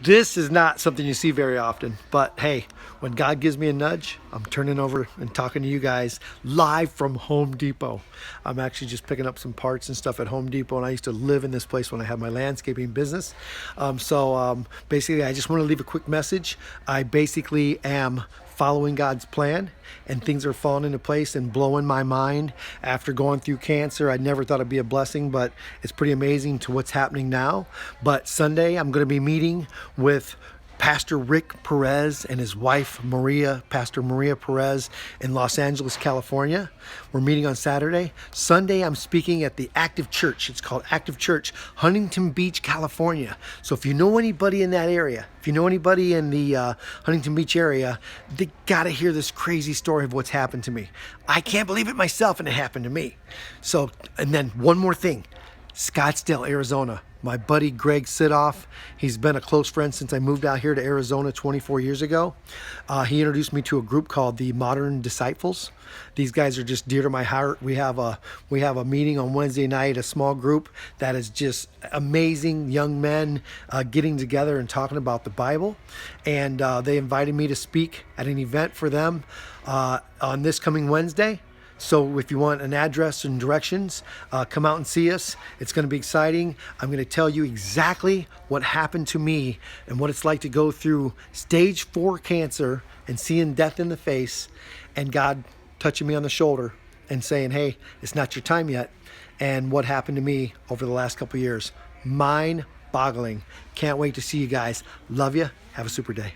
This is not something you see very often, but hey, when God gives me a nudge, I'm turning over and talking to you guys live from Home Depot. I'm actually just picking up some parts and stuff at Home Depot, and I used to live in this place when I had my landscaping business. Basically, I just want to leave a quick message. I basically am following God's plan, and things are falling into place and blowing my mind. After going through cancer, I never thought it'd be a blessing, but it's pretty amazing to what's happening now. But Sunday, I'm going to be meeting with Pastor Rick Perez and his wife Maria, Pastor Maria Perez, in Los Angeles, California. We're meeting on Saturday. Sunday, I'm speaking at the Active Church. It's called Active Church, Huntington Beach, California. So if you know anybody in that area, if you know anybody in the Huntington Beach area, they gotta hear this crazy story of what's happened to me. I can't believe it myself, and it happened to me. So, and then one more thing. Scottsdale, Arizona. My buddy Greg Sidoff, he's been a close friend since I moved out here to Arizona 24 years ago. He introduced me to a group called the Modern Disciples. These guys are just dear to my heart. We have a meeting on Wednesday night, a small group that is just amazing young men getting together and talking about the Bible. And they invited me to speak at an event for them on this coming Wednesday. So if you want an address and directions, come out and see us. It's going to be exciting. I'm going to tell you exactly what happened to me and what it's like to go through stage 4 cancer and seeing death in the face, and God touching me on the shoulder and saying, hey, it's not your time yet, and what happened to me over the last couple of years. Mind-boggling. Can't wait to see you guys. Love you. Have a super day.